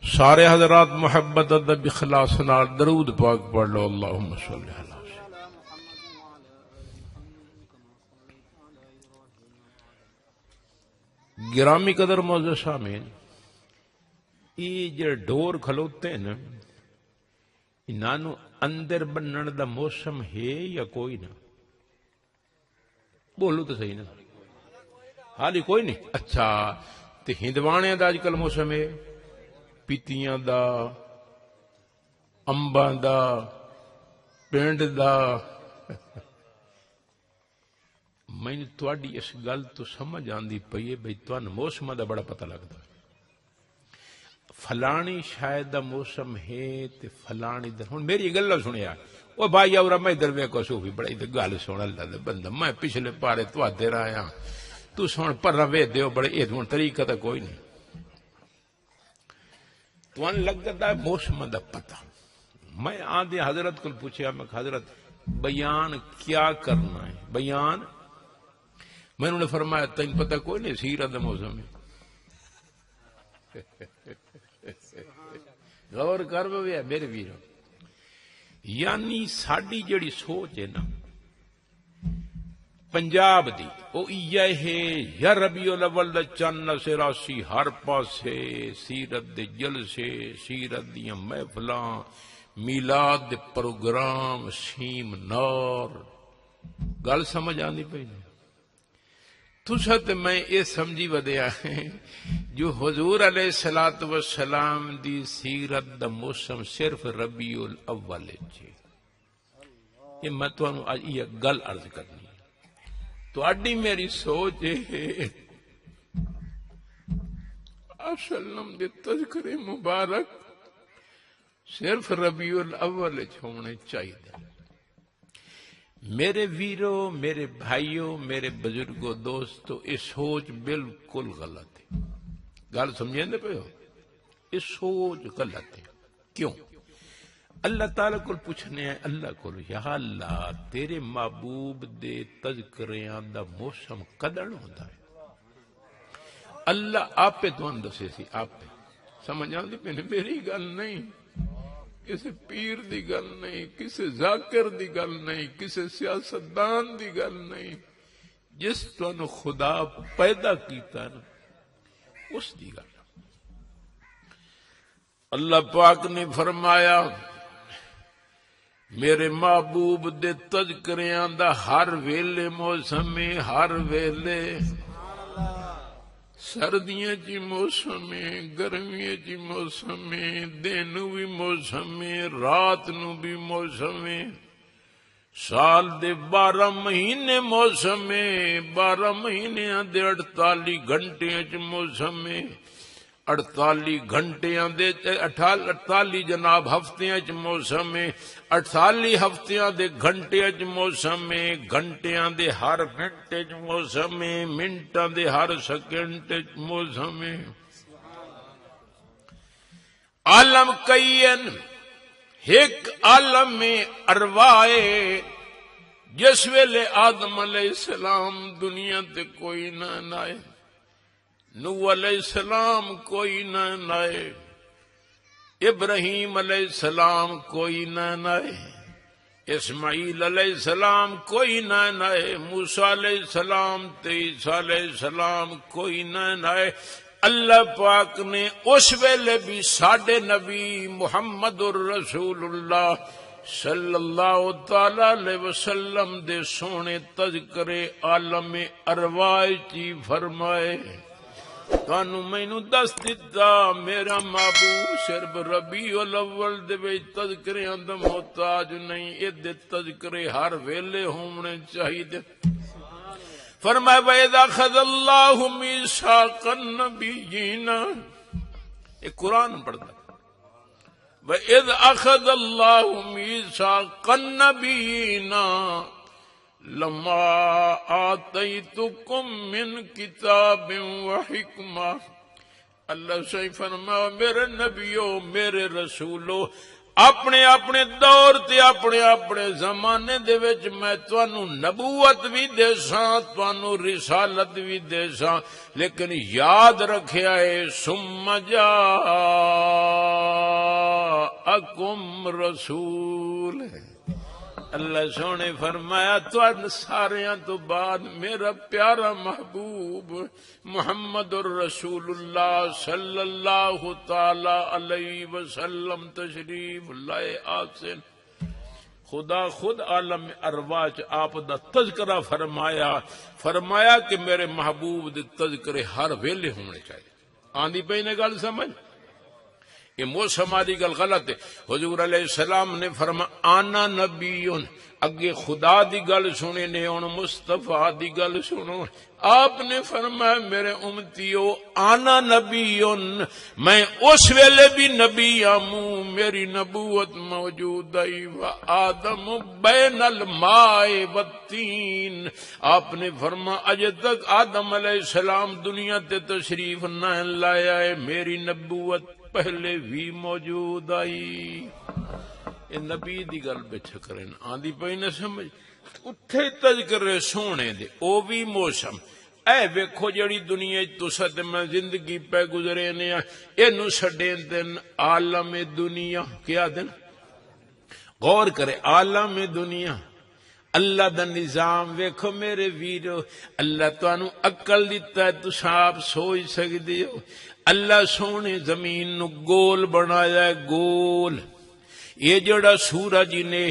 سارے حضرات محبت ادب اخلاص نال درود پاک پڑھ لو، اللہم صلی علی گرامی قدر معزز سامعین، یہ جو ڈور کھلوتے ہیں نا، انہاں اندر بنن دا موسم ہے یا کوئی نہ؟ بولو تو صحیح نا، حالی کوئی نہیں۔ اچھا تے ہندوانے دا اج کل موسم ہے، پیتیاں دا، امباں دا، پینڈ دا۔ میں تواڈی اس گل تو سمجھ آندی پئی ہے بھئی تانوں موسم دا بڑا پتہ لگدا ہے، فلانی شاید دا موسم ہے تے فلانی دا۔ ہن میری گل سنیا، او بھائی اور میں ادھر ویکھو صوفی بڑی تے گل سن اللہ دے بندہ، میں پچھلے پارے تواڈے رایا تو سن پر وے دیو بڑے اے ہن طریقہ تے کوئی نہیں۔ تو لگتا ہے موسم دا پتہ۔ میں آدھے حضرت کو پوچھا، میں حضرت بیان کیا کرنا ہے؟ بیان میں نے فرمایا تین پتہ کوئی نہیں، سیرت دا موسم ہے۔ غور کر بے میرے ویرو، یعنی ساڈی جڑی سوچ ہے نا پنجاب دی، او یہ ہے یا ربیع الاول دا چند سراسی ہر پاسے سیرت دے جلسے، سیرت دیاں محفلاں، میلاد دے پروگرام، سیم نار۔ گل سمجھ آندی پئی نہیں؟ تساں تے میں یہ سمجھی ودیا ہے جو حضور علیہ الصلوۃ والسلام دی سیرت دا موسم صرف ربیع الاول ہے۔ یہ میں تانوں اج یہ گل عرض کرنی، تو اڈی میری سوچ ہے وسلم دے تذکرے مبارک صرف ربیع الاول ہونے چاہیے۔ میرے ویرو، میرے بھائیوں، میرے بزرگوں، دوستو، یہ سوچ بالکل غلط ہے۔ گل سمجھیں دے پہ ہو؟ یہ سوچ غلط ہے۔ کیوں؟ اللہ تعالیٰ کو پوچھنے ہیں، اللہ کو یا اللہ تیرے محبوب دے تذکریاں دا موسم کدن ہوتا ہے؟ اللہ آپ پہ تو اندسے سی، آپ پہ سمجھ آندی پہ میری گل نہیں، کسی پیر دی گل نہیں، کسی ذاکر دی گل نہیں، کسی سیاستدان دی گل نہیں، جس تو خدا پیدا کیتا نا اس دی گل۔ اللہ پاک نے فرمایا میرے محبوب دے تذکریاں دا ہر ویلے موسم ہے، ہر ویلے، سردیاں چی موسم ہے، گرمیاں چی موسم ہے، دن بھی موسم ہے، رات نو بھی موسم ہے، سال دے 12 مہینے موسم ہے، 12 مہینے دے 48 گھنٹے چ موسم ہے، 48 گھنٹیاں دے 48 جناب ہفتیاں چ موسم ہے، 48 ہفتیاں دے گھنٹیاں چ موسم ہے، گھنٹیاں دے ہر منٹے چ موسم ہے، منٹاں دے ہر سیکنڈ چ موسم ہے۔ عالم کئین ایک عالم ارواح، جس ویلے آدم علیہ السلام دنیا تے کوئی نہ آئے، نوح علیہ السلام کوئی نہ آئے، ابراہیم علیہ السلام کوئی نہ آئے، اسماعیل علیہ السلام کوئی نہ آئے، موسیٰ علیہ السلام تے عیسیٰ علیہ السلام کوئی نہ آئے۔ اللہ پاک نے اس ویلے بھی ساڈے نبی محمد الرسول اللہ صلی اللہ تعالی علیہ وسلم دے سونے تذکرے عالم ارواح چی فرمائے۔ تانوں مینوں دس دتا میرا محبوب صرف ربیع الاول دے وچ تذکریاں دا محتاج نہیں، اے دے تذکرے ہر ویلے ہونے چاہیے۔ فرمایا وَإِذْ أَخَذَ اللَّهُ مِيثَاقَ النَّبِيِّينَ، یہ قرآن پڑھتا ہے، وَإِذْ أَخَذَ اللَّهُ مِيثَاقَ النَّبِيِّينَ لَمَّا آتَيْتُكُم مِّن كِتَابٍ وَحِكْمَةٍ۔ اللہ سے فرمایا میرے نبیوں، میرے رسولوں، اپنے اپنے دور تے اپنے اپنے زمانے دے وچ میں تانوں نبوت بھی دے ساں، تانوں رسالت بھی دے ساں، لیکن یاد رکھیا ہے ثم جاء جاکم رسول. اللہ سونے فرمایا تو ساریاں تو بعد میرا پیارا محبوب محمد الرسول اللہ صلی اللہ تعالی علیہ وسلم تشریف لائے. آپ سے خدا خود عالم ارواح آپ دا تذکرہ فرمایا کہ میرے محبوب دے تذکرے ہر ویلے ہونے چاہیے. آندھی پہ نے گل سمجھ یہ موسم آدھی گل غلط ہے. حضور علیہ السلام نے فرمایا آنا نبیون، اگے خدا دی گل سنے نے ہن مصطفیٰ دی گل سنو. آپ نے فرمایا میرے امتیو آنا نبیون، میں اس ویلے بھی نبی آموں، میری نبوت موجود ہے. وآدم بین الماء والتین، آپ نے فرمایا اجے تک آدم علیہ السلام دنیا تے تشریف نہ لایا ہے، میری نبوت پہلے بھی موجود آئی. یہ نبی دی گل بیٹھے کریں آندھی پئی نہ سمجھ. اتھے تذکرے سونے دے او بھی موسم. اے ویکھو جڑی دنیا تساں تے میں زندگی پہ گزرے نے اینو چھڈیں دن عالم دنیا. کیا دن؟ غور کرے عالم دنیا. اللہ دا نظام ویکھو میرے ویرو. اللہ تانوں عقل دیتا ہے تو آپ سوچ سکدے ہو. اللہ سونے زمین نو گول بنایا ہے، گول. یہ جڑا سورج نے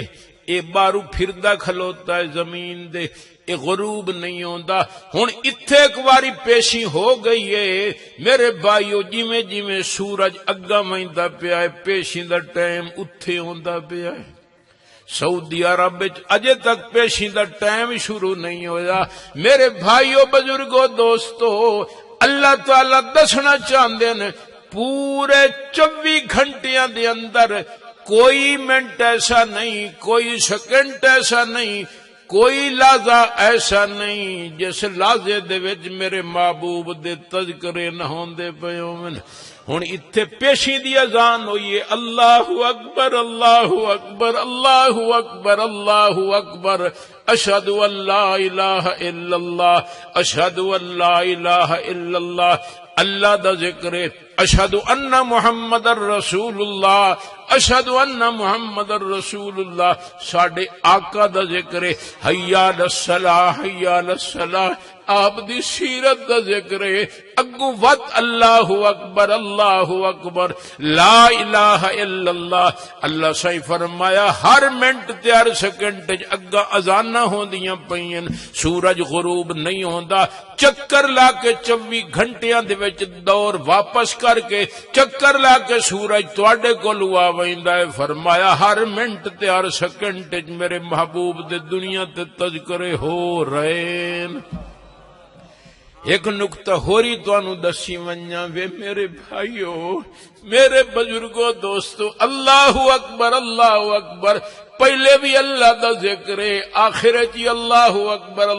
اے بارو پھردا کھلوتا ہے زمین دے، اے غروب نہیں ہوندا. ہن ایتھے ایک واری پیشی ہو گئی ہے میرے بھائیو، جویں جویں سورج اگا ویندا پیا ہے پیشی دا ٹائم اتھے ہوندا پیا ہے. سعودی عرب وچ اجے تک پیشی دا ٹائم شروع نہیں ہویا. میرے بھائیو بزرگو دوستو، اللہ تعالی دسنا چاہندے نے پورے 24 گھنٹیاں دے اندر کوئی منٹ ایسا نہیں، کوئی سیکنڈ ایسا نہیں، کوئی لحظہ ایسا نہیں جس لحظے دے وچ میرے محبوب دے تذکرے نہ ہوندے پئے ہون. ہن ایتھے پیشی دی اذان ہوئی ہے، اللہ اکبر اللہ اکبر اللہ اکبر اللہ اکبر، اشہد ان لا الہ الا اللہ اشہد ان لا الہ الا اللہ. اللہ دا ذکر ہے، اشہد ان محمد الرسول اللہ اشہد ان محمد الرسول اللہ. ساڈے آقا دا ذکر ہے، حی علی الصلاۃ حی علی الصلاۃ. آپ دی سیرت دا ذکر ہے، اگو وت اللہ اکبر اللہ اکبر لا الہ الا اللہ. اللہ سائیں فرمایا ہر منٹ تے ہر سیکنڈ اگا اذاناں ہوندیاں پئیاں، سورج غروب نہیں ہوندا. چکر لا کے 24 گھنٹیاں دے وچ دور واپس کر کے چکر لا کے سورج تواڈے کول آ ویندا ہے. فرمایا ہر منٹ تے ہر سیکنڈ میرے محبوب دے دنیا تے تذکرے ہو رہے. ایک نقطہ ہوری تانوں دسی ونجاں وے میرے بھائیو میرے بزرگو دوستو، اللہ اکبر اللہ اکبر. پہلے بھی اللہ دا ذکر ہے، آخرت ہی اللہ اکبر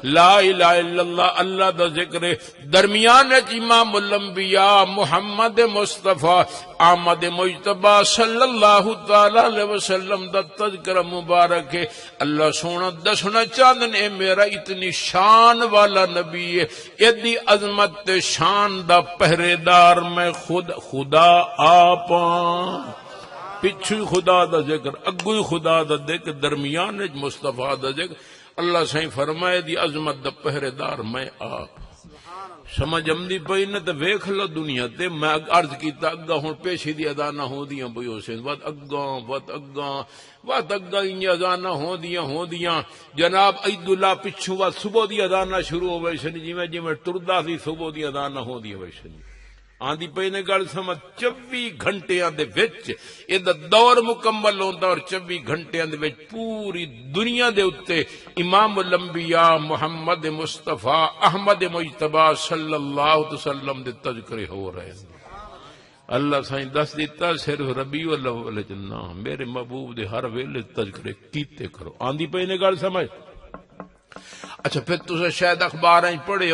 لا الہ الا اللہ اللہ دا ذکر ہے. درمیان امام الانبیاء محمد مصطفیٰ آمد مجتبی صلی اللہ تعالی علیہ وسلم دا تذکرہ مبارک ہے. اللہ سونا دسنا چاہدن اے میرا اتنی شان والا نبی ہے، اتنی عظمت شان دا پہرے دار میں خدا آپاں. پچھو خدا دا ذکر، اگو خدا دا ذکر، درمیان مصطفیٰ دا ذکر. اللہ سائیں فرمائے دی عظمت دا پہرے دار میں آپ. سمجھ امدی پئی نہ تے ویکھ لو دنیا تے. میں عرض کیتا اگا ہن پیشی دی اذاناں ہوندیاں پئی حسین وات اگاں انج اذاناں ہوندیاں جناب عید اللہ پچھو وات صبح دی اذاناں شروع ہو ویسے جویں جویں ٹردا سی صبح دی اذاناں ہوندیاں ویسے. آندھی پئی نے گل سمجھ 24 گھنٹیاں دے وچ اے دا دور مکمل ہوندا اور 24 گھنٹیاں دے وچ پوری دنیا دے اُتے امام الانبیاء محمد مصطفیٰ احمد مجتبی صلی اللہ علیہ وسلم دے تذکرے ہو رہے ہیں. اللہ سائیں دس دیتا صرف ربیع الاول جنہ میرے محبوب دے ہر ویلے تذکرے کیتے کرو. آندھی پئی نے گل سمجھ. اچھا پھر تسا شاید اخبار پڑھے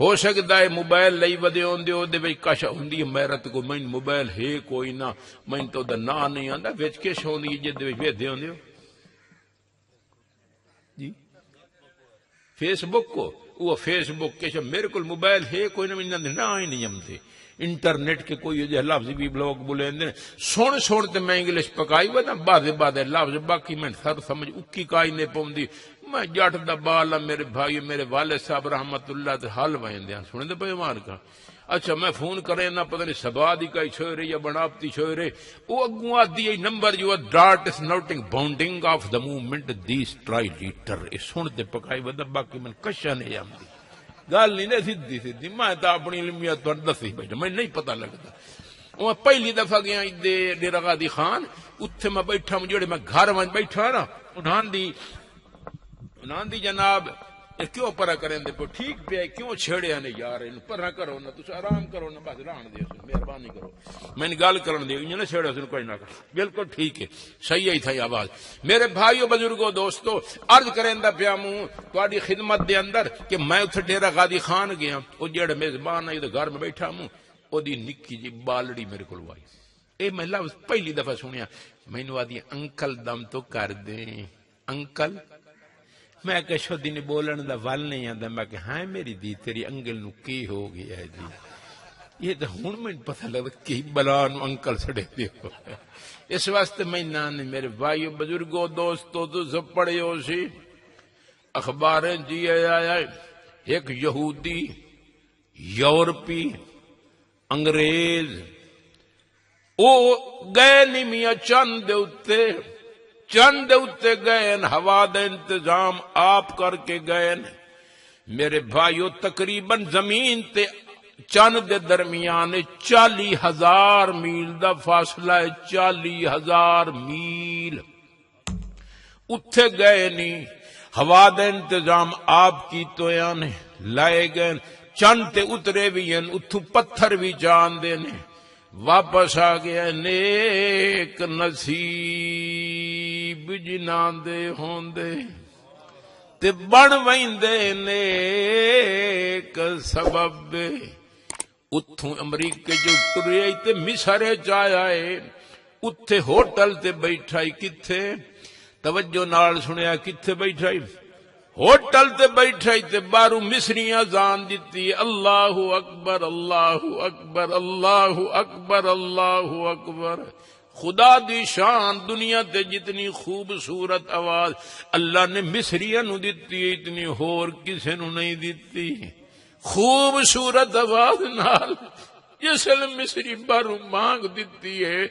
ہو سکتا ہے موبائل لئی ودے ہوندے او دے وچ کش ہوندی میرت کو میں موبائل ہے کوئی نہ میں تو دا نا نہیں آندا وچ کش ہوندی جے دے وچ ویدے ہوندے ہو جی فیس بک کو وہ فیس بک کش میرے کول موبائل ہے کوئی نہ میں نا ہی نہیں جمدے انٹرنیٹ کے کوئی جو لفظ بھی لوگ بولے سن تے میں انگلش پکائی وا بعد لفظ باقی میں سر سمجھ اکی کائی نہیں پوندی میں جٹ دا بال میرے بھائی میرے والد صاحب رحمت اللہ تے حل ویندے سن دے پے مار کا اچھا میں فون کرے نہ پتہ نہیں سبا دی کئی چھوڑے یا بناوتی چھوڑے وہ اگوں آدھی ہے نمبر جو dart is nothing bounding of the movement this try later یہ سن تے پکائی وا باقی میں کشا نہیں آمدی گل نہیں سیدھی سیدھی میں تو اپنی علمیت دسی بیٹھا میں نہیں پتہ لگتا میں پہلی دفعہ گیا ڈیرہ غازی خان اتھے میں بیٹھا جڑے میں گھر میں بیٹھا نا انہاں دی جناب کیوں پرا کریں دے پو ٹھیک پہ کیوں چھیڑے نے یار ان پرا کرو نا تسا آرام کرو نا بس رہن دے مہربانی کرو میں نے گل کرن دے انہاں نے چھیڑے سن کوئی نہ کر بالکل ٹھیک ہے صحیح ہی تھا آواز میرے بھائیو بزرگو دوستو عرض کریندا پیا موں تہاڈی خدمت دے اندر کہ میں اوتھے ڈیرہ غازی خان گیا او جڑے میزبان ہے گھر میں بیٹھا موں او دی نکی جی بالڑی میرے کول آئی اے میں لفظ پہلی دفعہ سنیا مینوں آدی انکل دم تو کر دیں انکل میں کہ شدی نے بولن دا ول نہیں آندا میں کہ ہاں میری دی تیری انگل نو کی ہو گیا ہے جی یہ تو ہن میں پتہ لگدا کہ بلا نو انکل سڑے دیو اس واسطے میں نان میرے بھائیو بزرگو دوستو تو سب پڑھے ہو سی اخباریں جی آیا ایک یہودی یورپی انگریز او گئے نہیں میاں چند اتے گئے ہوا دا انتظام آپ کر کے گئے میرے بھائیو تقریباً زمین تے چند دے درمیان 40,000 میل دا فاصلہ ہے 40,000 میل اتھے گئے نہیں ہوا دا انتظام آپ کی تو یعنی لائے گئے چند تے اترے بھی ہیں اتھو پتھر بھی جان دے نے واپس آ گیا نیک نصیب جنان دے ہوندے تے بن ویندے نیک سبب اتھوں امریکہ جو ٹرے تے مصر جایا ہے اتھے ہوٹل تے بیٹھائی کتھے توجہ نال سنیا کتھے بیٹھائی ہوٹل تے بیٹھائی تے بارو مصریاں زان دیتی اللہ اکبر اللہ اکبر اللہ اکبر اللہ اکبر خدا دی شان دنیا تے جتنی خوبصورت آواز اللہ نے مصریاں نو دیتی اتنی ہور کسے نو نہیں دیتی خوبصورت آواز نال جس نے مصری بارو مانگ دیتی ہے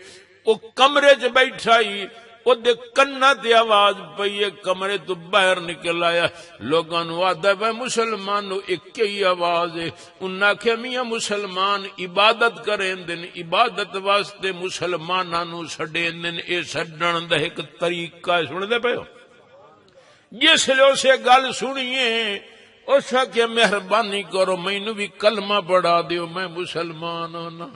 وہ کمرے چ بیٹھائی وہ دے کنا تے آواز پئی کمرے تو باہر نکل آیا لوگاں نو آدا ہے مسلمانو ایک ہی آواز ہے انہاں کہ میاں مسلمان عبادت کریں دن عبادت واسطے مسلماناں نو چھڈین دن اے چھڈن دا ایک طریقہ ہے سن دے پیو جس لے اسے گل سنیے اس کہ مہربانی کرو مینوں بھی کلمہ پڑھا دیو میں مسلمان ہوں نا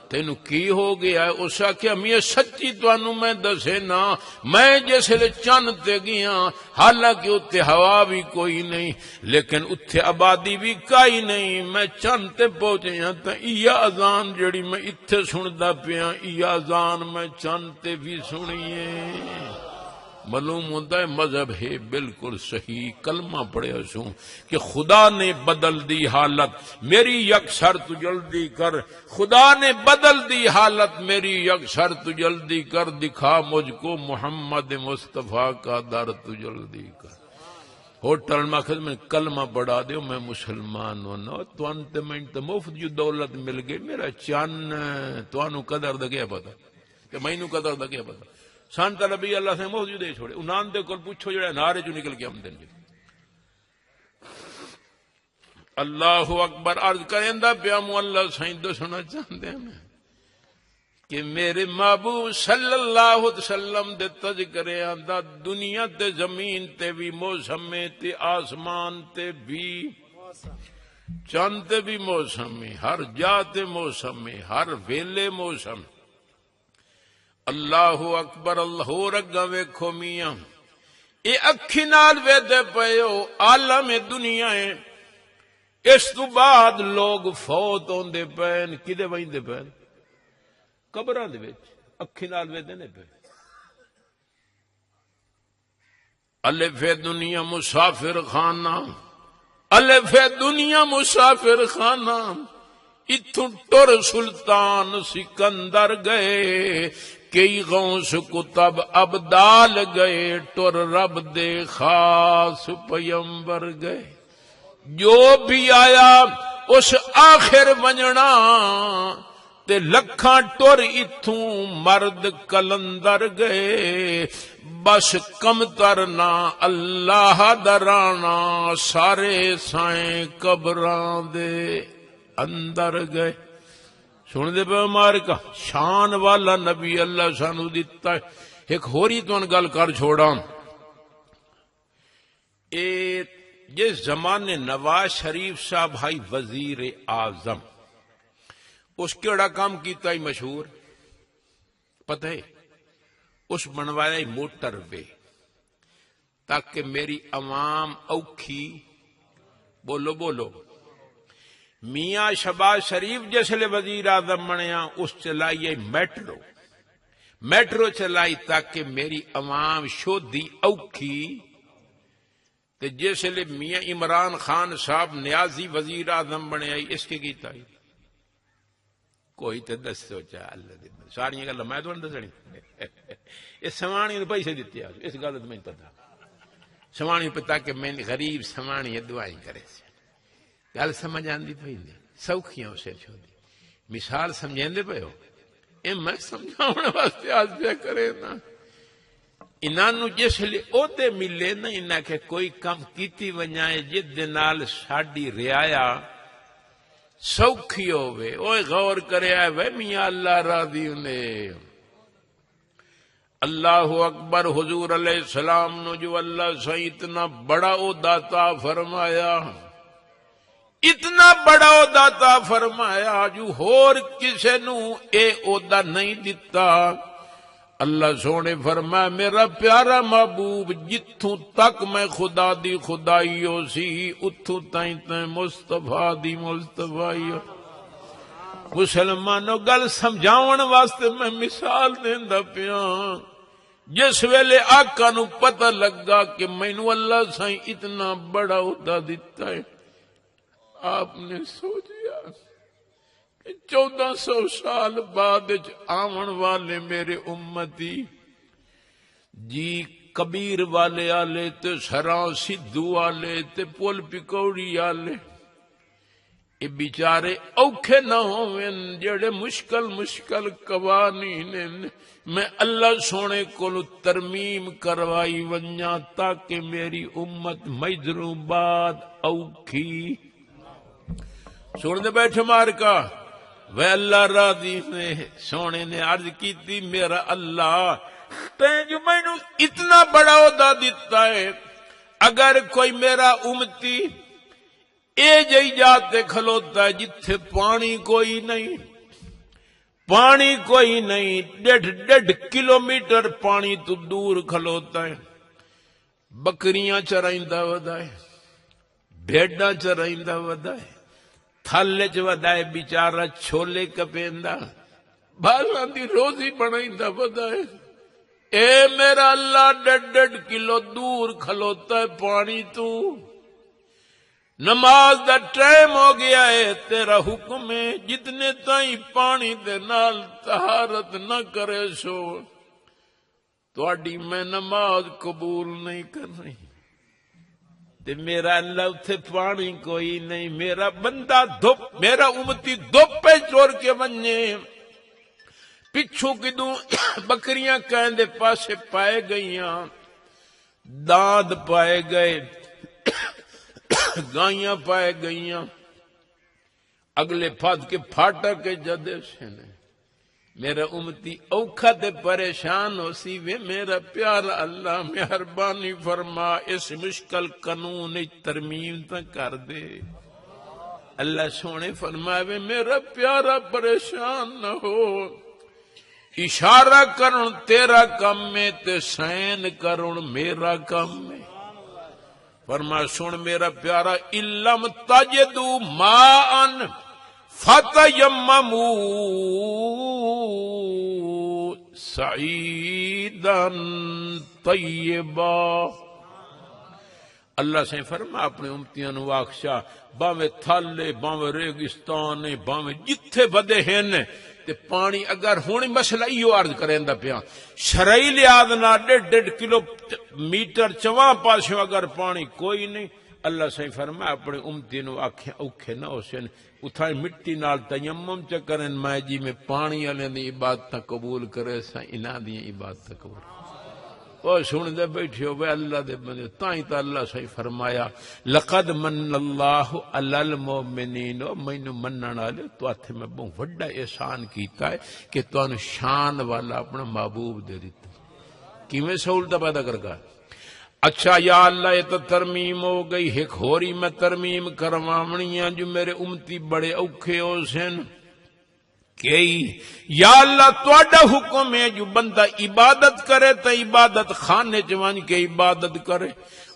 تینو کی ہو گیا ہے اس آکھیا میں سچی توانو میں دسے نا میں جیسے چند تے گیا حالانکہ اتھے ہوا بھی کوئی نہیں لیکن اتھے آبادی بھی کائی نہیں میں چند تے پہنچے ہاں تا ایا اذان جڑی میں اتھے سندا پیا ایا اذان میں چند تے بھی سنیے معلوم ہوتا ہے مذہب ہے بالکل صحیح کلمہ پڑھے سوں کہ خدا نے بدل دی حالت میری یکسر تو جلدی کر خدا نے بدل دی حالت میری یکسر تو جلدی کر دکھا مجھ کو محمد مصطفیٰ کا در تو جلدی کر ہوٹل مقصد میں کلمہ پڑھا دیو میں مسلمان ہونا تو انت میں انت مفت جو دولت مل گئی میرا چان تو انو قدر دا کیا پتا کہ میں انو قدر دا کیا پتا سانتا نبی اللہ سے موجود دے چھوڑے انہاں دے کول پوچھو جڑے نعرے جو نکل کے آمدن جی اللہ اکبر عرض کریندا پیا مو اللہ سائیں دسنا چاہندے ہیں کہ میرے محبوب صلی اللہ علیہ وسلم دے تذکرے آندا دنیا تے زمین تے بھی موسم میں تے آسمان تے بھی چاند تے بھی موسم میں ہر جا تے موسم میں ہر ویلے موسم اللہ اکبر اللہ رگا ویکھو میاں اے اکھی نال ویدے پیو عالم دنیا ہے اس تو بعد لوگ فوت ہوندے پین کدے ویندے پین قبراں دے وچ اکھی نال ویدے نے پے الف دنیا مسافر خانہ الف دنیا مسافر خانہ اتھوں ٹر سلطان سکندر گئے، کئی غوث کتب ابدال گئے، ٹر رب دے خاص پیمبر گئے، جو بھی آیا اس آخر ونجنا، تے لکھاں ٹر اتھوں مرد کلندر گئے، بس کم ترنا اللہ درانا، سارے سائیں قبراں دے اندر گئے۔ سن دے پہ مارکا شان والا نبی اللہ سانو دیتا ہے۔ ایک ہوری تو گل کر چھوڑا، جس زمانے نواز شریف صاحب بھائی وزیر اعظم، اس کیڑا کام کیتا ہی مشہور پتہ ہے؟ اس بنوایا موٹر وے تاکہ میری عوام اوکھی، بولو بولو، میاں شہباز شریف جسلے وزیر اعظم بنیا اس چلائی میٹرو چلائی تاکہ میری عوام شودی اوکھی، تے جسلے میاں عمران خان صاحب نیازی وزیر اعظم بنیا اس کے کیتا ہی کوئی تے دسو چا اللہ دے ساری گل میں تو دسنی اس سوانی پیسے دیتے اس گل تو میں پتا سوانی پتا کہ میں غریب سوانی دعائیں کرے گل سمجھ آندی پی سوکھیاں اسے چھوڑی مثال سمجھیں پے ہو اے میں سمجھاؤنے واسطے آج پہ کرے نا انہوں جس لئے عہدے ملے نا انہاں کہ کوئی کم کیتی ونجائے جد نال ساڈی رعایا سوکھی ہوئے، اوے غور کرے آئے وے میاں اللہ راضی انہیں۔ اللہ اکبر، حضور علیہ السلام نو جو اللہ سے اتنا بڑا عہدہ عطا فرمایا، اتنا بڑا عہدہ عطا فرمایا جو ہور کسے نو اے عہدہ نہیں دیتا۔ اللہ سونے فرمایا میرا پیارا محبوب جتھوں تک میں خدا دی خدائی ہو سی اتھوں تائیں تائیں مصطفیٰ دی مصطفیٰ ہو۔ مسلمانوں گل سمجھاون واسطے میں مثال دیندا پیاں، جس ویلے آقا نو پتہ لگا کہ مینوں اللہ سائیں اتنا بڑا عہدہ دیتا ہے، آپ نے سوچیا 1400 سال بعد آون والے میرے امتی جی کبیر والے آلے تے سراں سدھو آلے تے پول پکوڑی آلے اے بیچارے اوکھے نہ ہوئن جڑے مشکل قوانین میں اللہ سونے کو ترمیم کروائی ونجا تاکہ میری امت مجدروں بعد اوکھی۔ سن دے بیٹھے مارکا وہ اللہ راضی نے سونے نے عرض کی تھی میرا اللہ تین جو میں نے اتنا بڑا عہدہ دیتا ہے، اگر کوئی میرا امتی اے جئی جاتے کھلوتا ہے جتھے پانی کوئی نہیں 1.5 کلومیٹر پانی تو دور کھلوتا ہے، بکریاں چرائندہ ودائے، بھیڈاں چرائندہ ودائے، تھل چ ودائے بیچارہ چھولے کپیندا بالاں دی روزی بنائیندا ودائے، اے میرا اللہ 1.5 کلو دور کھلوتا ہے پانی تو، نماز دا ٹائم ہو گیا ہے، تیرا حکم ہے جتنے تائیں پانی دے نال طہارت نہ کرے سو تواڈی میں نماز قبول نہیں کر رہی۔ تے میرا اللہ اتھے پانی کوئی نہیں، میرا بندہ میرا امتی دھوپے چور کے ونجے پچھو کدوں بکریاں کہندے پاسے پائے گئیاں، داند پائے گئے، گائیاں پائے گئیاں، اگلے پھاد کے پھاٹا کے جدے سے نے میرا امتی اوکھا تے پریشان ہو سی وے میرا پیارا اللہ مہربانی فرما اس مشکل قانون ترمیم تا کر دے۔ اللہ سونے فرماوے میرا پیارا پریشان نہ ہو، اشارہ کرن تیرا کم میں تے سین کرن میرا کم میں۔ فرما سن میرا پیارا علم تجدو ماءن فتیممو سعیدا طیبا، اللہ سے فرما اپنے امتیاں نو آخشا باویں تھالے باویں ریگستان باویں جتھے ودے ہیں تے پانی اگر ہونی مسئلہ ایو عرض کریں دا پیا شرعی لحاظ نال 1.5 کلو میٹر چواں پاسوں اگر پانی کوئی نہیں اللہ سے فرما اپنے امتی نو آکھے اوکھے نہ ہوسن اتھائے مٹی نال تیمم چکرن میں جی میں پانی والے دی عبادت قبول کرے سا انہاں دی عبادت قبول او سن دے بیٹھے ہو اللہ دے بندے تائیں تا اللہ سے فرمایا لقد من اللہ علی المؤمنین مینوں منن والے تو ہتھ میں بہت بڑا احسان کیتا ہے کہ تانوں شان والا اپنا محبوب دے دتا کیویں سہولت پیدا کر گا اچھا یا اللہ یہ تو ترمیم ہو گئی ایک ہوری میں ترمیم کروامنی جو میرے امتی بڑے اوکھے ہو سن کہ یا اللہ تواڈا حکم ہے جو بندہ عبادت کرے تو عبادت خانے جوان کے عبادت کرے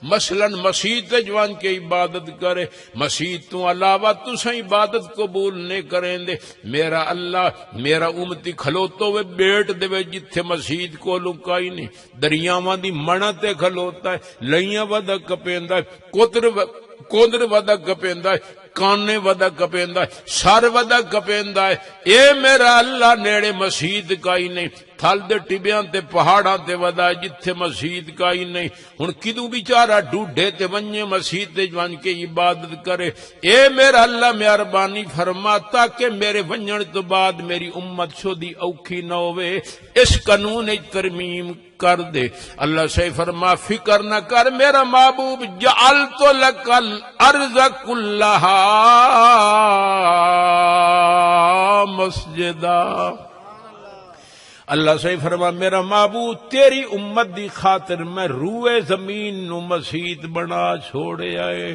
مثلا مسجد جوان کے عبادت کرے مسجد تو علاوہ تساں عبادت قبول نہیں کریں دے میرا اللہ میرا امتی کھلوتو وے بیٹ دے وے جتھے مسجد کو لکائی نہیں دریاواں دی مڑا تے کھلوتا ہے لئیاں ودا کپیندا ہے کوندر ودا کپیندا ہے کانے ودا کپیندا ہے سر ودا کپیندا ہے اے میرا اللہ نیڑے مسجد کا ہی نہیں تھل دے ٹبیاں تے پہاڑاں تے ودا جتھے مسجد کا ہی نہیں ہن کدوں بیچارہ ڈوڈھے تے ونجے مسجد تے ون کے عبادت کرے اے میرا اللہ مہربانی فرما تاکہ میرے ونجن تو بعد میری امت شودی اوکھی نہ ہوئے اس قانون ترمیم کر دے اللہ سے فرما فکر نہ کر میرا محبوب جعلت لک الارض کلھا مسجدا اللہ سے فرما میرا محبوب تیری امت دی خاطر میں روئے زمین نو مسجد بنا چھوڑے آئے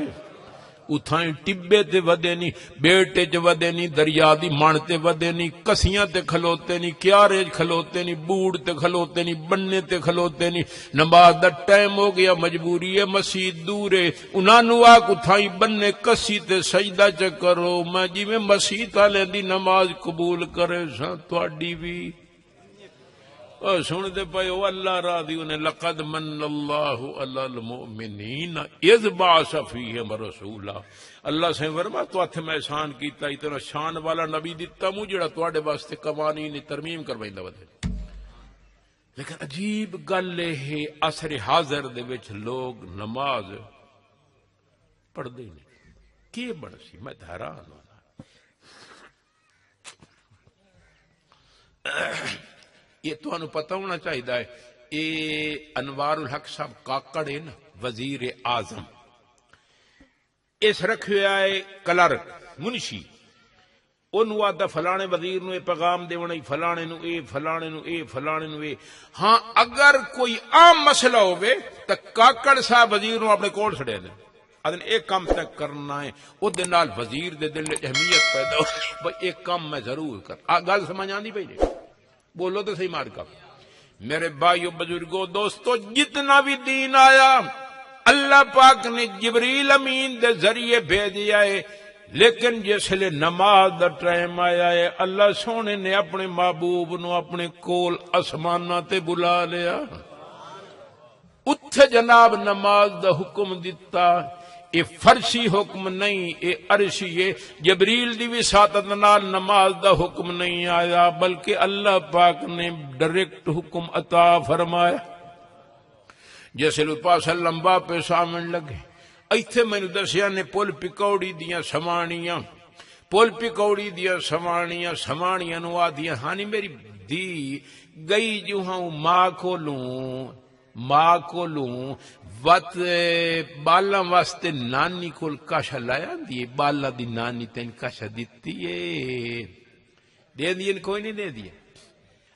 اتھائیں ٹبے تے ودے نہیں بیٹے چ ودے نہیں دریا دی من تے ودے نہیں کسیاں تے کھلوتے نہیں کیارے کھلوتے نہیں بوڑ تے کھلوتے نہیں بننے تے کھلوتے نہیں نماز دا ٹائم ہو گیا مجبوری ہے مسجد دور ہے انہاں نو آک اتھائیں بننے کسی تے سجدہ چ کرو میں جی میں مسجد والے دی نماز قبول کرے سا تواڈی بھی سن دے پے او اللہ راضی انہیں لقد من اللہ علی المؤمنین اذ بعث فیہم رسولا اللہ سے فرما تو ہتھ میں احسان کیتا اتنا شان والا نبی دتا مو جڑا تواڈے واسطے قوانین ترمیم کرویندا ودے لیکن عجیب گل ہے عصر حاضر دے وچ لوگ نماز پڑھدے نہیں کی بن سی میں حیران ہوں یہ تو انہوں پتہ ہونا چاہیے یہ انوار الحق صاحب کاکڑ ہے نا وزیر اعظم اس رکھے آئے کلرک منشی انہوں آدھا فلانے وزیر نو اے پیغام دے ونے فلانے نو اے فلانے نو اے فلانے نو اے ہاں اگر کوئی عام مسئلہ ہوئے تو کاکڑ صاحب وزیر نو اپنے کول چھڑے دیں ادن ایک کام تک کرنا ہے او دے نال وزیر دے دل اہمیت پیدا ہو بھئی ایک کام میں ضرور کر گل سمجھ آندی پئی جی بولو تو صحیح مار کا میرے بھائیو بزرگوں دوستو جتنا بھی دین آیا اللہ پاک نے جبریل امین دے ذریعے بھیجیا ہے لیکن جسلے نماز دا ٹائم آیا ہے اللہ سونے نے اپنے محبوب نو اپنے کول آسماناں تے بلا لیا اتھے جناب نماز دا حکم دیتا اے فرشی حکم نہیں اے عرشی ہے جبریل دی وساطت نال نماز دا حکم نہیں آیا بلکہ اللہ پاک نے ڈائریکٹ حکم عطا فرمایا جیسے لو پاس لمبا پہ سامن لگے ایتھے میں نے دسیا نے پل پکوڑی دیاں سمانیاں پل پکوڑی دیاں سمانیاں نو آدیاں ہانی میری دی گئی جو ہوں ماں کو لوں وقت بالا واسطے نانی کول کاشا لایا دی بالا دی نانی تین کاشا دیتی ہے دے دین کوئی نہیں دے دیا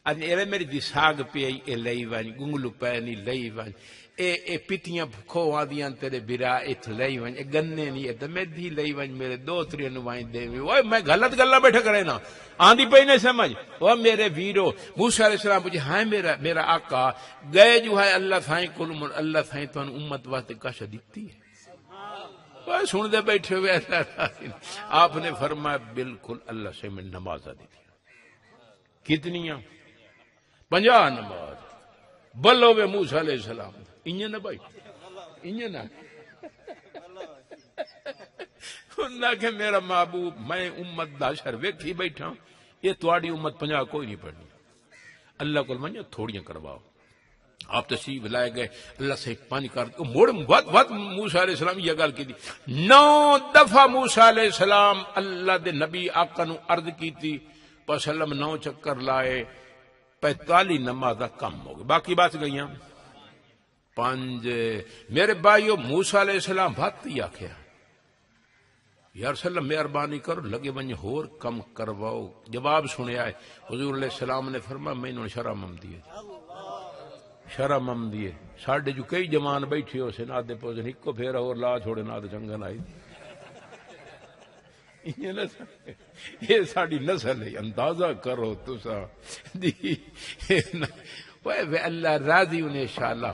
ادن ایرے میری دی ساگ پی اے لئی وانی گنگلو پینی لئی وانی اے پتیاں کھو آدیاں تیرے برا ایت لئی وانی اے گنے نہیں ہے تو میں دی لئی وانی میرے دو ترین وانی دے وانی میں غلط گلہ بیٹھا کرے نا آندھی پہ نہیں سمجھ وہ میرے ویرو موسیٰ علیہ السلام پوچھے ہاں میرا آقا گئے جو ہے اللہ تھائیں کلمن اللہ تھائیں تو امت واسطے کاشا دیتی ہے وہ سن دے بیٹھے ہوئے آپ نے فرمایا بالکل اللہ سے میں نماز دی تھی کتنیاں 50 نماز بلو بے موسیٰ علیہ السلام انہیں نہ بھائی انہیں نہ انہاں کہ میرا محبوب میں امت دا شر ویکھی بیٹھا یہ تواڈی امت 50 کوئی نہیں پڑھنی اللہ کو منجو تھوڑیاں کرواؤ آپ تشریف لائے گئے اللہ سے پانی کر موڑ وقت موسیٰ علیہ السلام یہ گل کی تھی 9 دفعہ موسیٰ علیہ السلام اللہ دے نبی آقا نو عرض کی تھی وسلم 9 چکر لائے 45 نمازہ کم ہو گئے باقی بات گئیاں 5 میرے بھائیو موسیٰ علیہ السلام بات ہی آکھیا یا رسول اللہ مہربانی کرو لگے ونج ہور کم کرواؤ جواب سنیا ہے حضور علیہ السلام نے فرمایا میں انہوں نے شرم ہم دیے ساڈے جو کئی جوان بیٹھے ہو سے نہ دے پوزن ایکو پھیرا اور لا چھوڑے نہ دے چنگن آئی یہ ساڈی نسل ہے اندازہ کرو تسا دی اللہ راضی انہیں انشاءاللہ